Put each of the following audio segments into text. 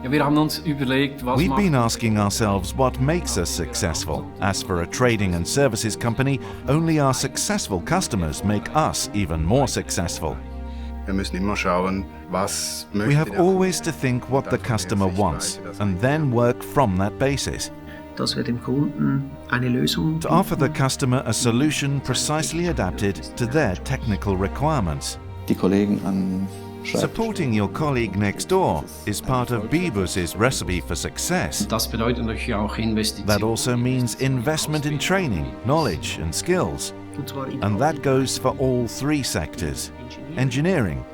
We've been asking ourselves what makes us successful. As for a trading and services company, only our successful customers make us even more successful. We have always to think what the customer wants and then work from that basis. To offer the customer a solution precisely adapted to their technical requirements. Supporting your colleague next door is part of BIBUS's recipe for success. That also means investment in training, knowledge and skills. And that goes for all three sectors: engineering,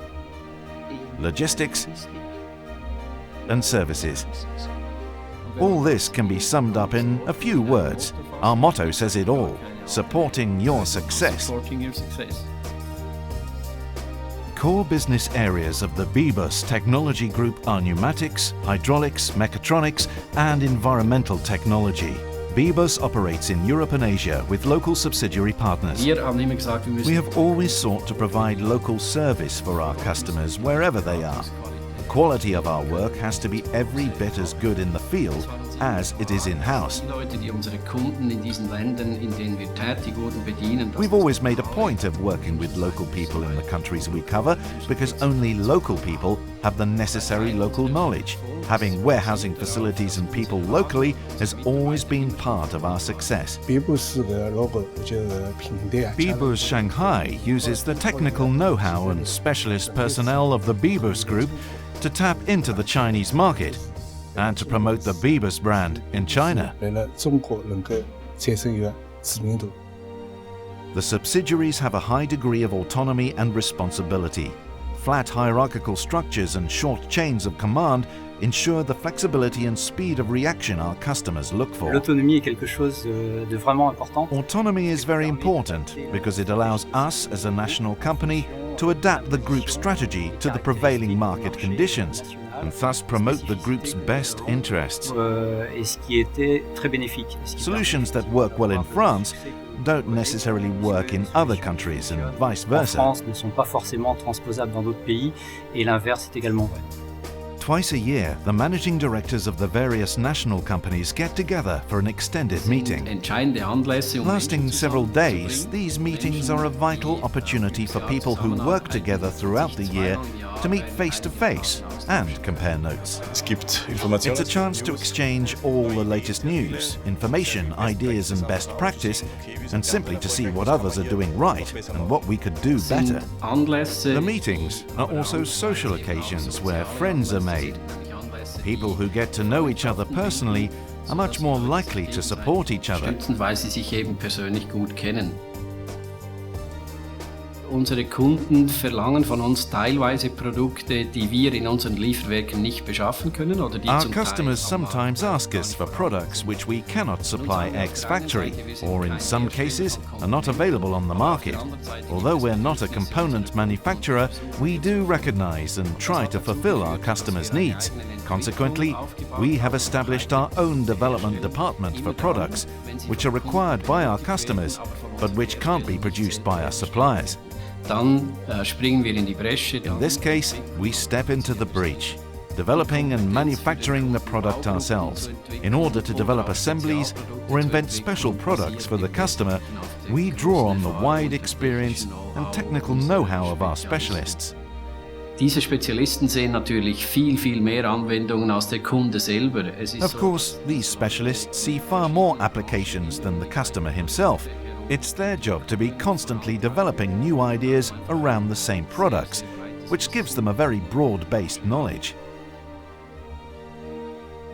logistics and services. All this can be summed up in a few words. Our motto says it all: supporting your success. Core business areas of the BIBUS technology group are pneumatics, hydraulics, mechatronics and environmental technology. BIBUS operates in Europe and Asia with local subsidiary partners. We have always sought to provide local service for our customers wherever they are. The quality of our work has to be every bit as good in the field as it is in-house. We've always made a point of working with local people in the countries we cover because only local people have the necessary local knowledge. Having warehousing facilities and people locally has always been part of our success. BIBUS Shanghai uses the technical know-how and specialist personnel of the BIBUS Group to tap into the Chinese market and to promote the BIBUS brand in China. The subsidiaries have a high degree of autonomy and responsibility. Flat hierarchical structures and short chains of command ensure the flexibility and speed of reaction our customers look for. Autonomy is very important because it allows us as a national company to adapt the group's strategy to the prevailing market conditions and thus promote the group's best interests. Solutions that work well in France don't necessarily work in other countries and vice versa. Twice a year, the managing directors of the various national companies get together for an extended meeting. Lasting several days, these meetings are a vital opportunity for people who work together throughout the year to meet face-to-face and compare notes. It's a chance to exchange all the latest news, information, ideas and best practice, and simply to see what others are doing right and what we could do better. The meetings are also social occasions where friends are made. People who get to know each other personally are much more likely to support each other. Unsere Kunden verlangen von uns teilweise Produkte, die wir in unseren Lieferwerken nicht beschaffen können oder die Our customers sometimes ask us for products which we cannot supply ex-factory, or in some cases are not available on the market. Although we're not a component manufacturer, we do recognize and try to fulfill our customers' needs. Consequently, we have established our own development department for products which are required by our customers, but which can't be produced by our suppliers. Dann springen wir in die Bresche. In this case, we step into the breach, developing and manufacturing the product ourselves. In order to develop assemblies or invent special products for the customer, we draw on the wide experience and technical know-how of our specialists. Diese Spezialisten sehen natürlich viel mehr Anwendungen als der Kunde selber. Of course, these specialists see far more applications than the customer himself. It's their job to be constantly developing new ideas around the same products, which gives them a very broad-based knowledge.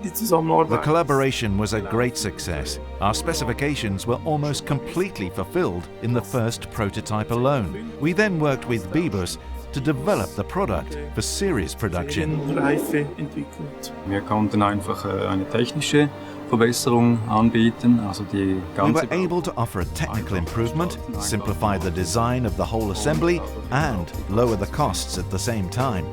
The collaboration was a great success. Our specifications were almost completely fulfilled in the first prototype alone. We then worked with BIBUS to develop the product for series production. Wir konnten einfach eine technische Verbesserung anbieten, also die We ganze were able to offer a technical improvement, simplify the design of the whole assembly, and lower the costs at the same time.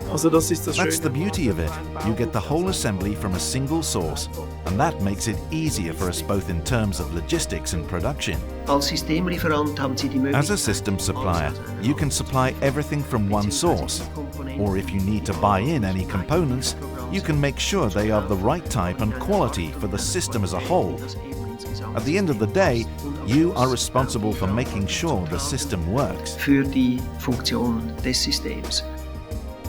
That's the beauty of it. You get the whole assembly from a single source, and that makes it easier for us both in terms of logistics and production. As a system supplier, you can supply everything from one source, or if you need to buy in any components, you can make sure they are the right type and quality for the system as a whole. At the end of the day, you are responsible for making sure the system works.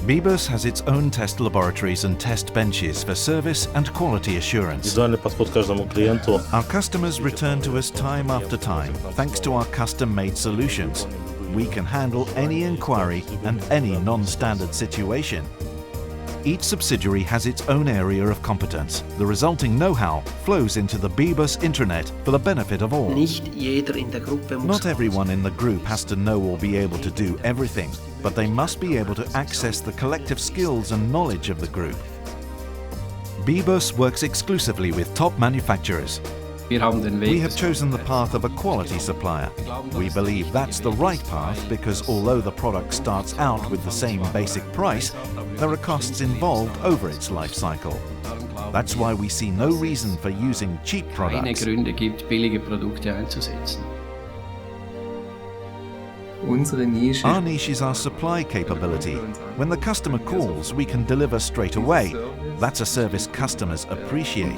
BIBUS has its own test laboratories and test benches for service and quality assurance. Our customers return to us time after time thanks to our custom-made solutions. We can handle any inquiry and any non-standard situation. Each subsidiary has its own area of competence. The resulting know-how flows into the BIBUS intranet for the benefit of all. Not everyone in the group has to know or be able to do everything, but they must be able to access the collective skills and knowledge of the group. BIBUS works exclusively with top manufacturers. We have chosen the path of a quality supplier. We believe that's the right path because although the product starts out with the same basic price, there are costs involved over its life cycle. That's why we see no reason for using cheap products. Our niche is our supply capability. When the customer calls, we can deliver straight away. That's a service customers appreciate.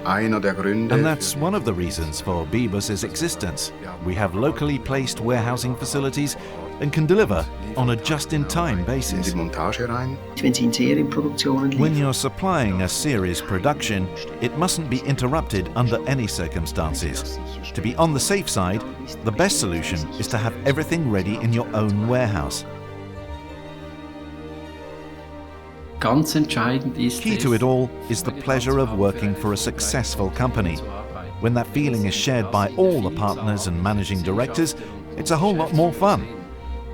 And that's one of the reasons for BIBUS's existence. We have locally placed warehousing facilities and can deliver on a just-in-time basis. When you're supplying a series production, it mustn't be interrupted under any circumstances. To be on the safe side, the best solution is to have everything ready in your own warehouse. Key to it all is the pleasure of working for a successful company. When that feeling is shared by all the partners and managing directors, it's a whole lot more fun.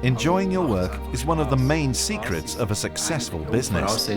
Enjoying your work is one of the main secrets of a successful business.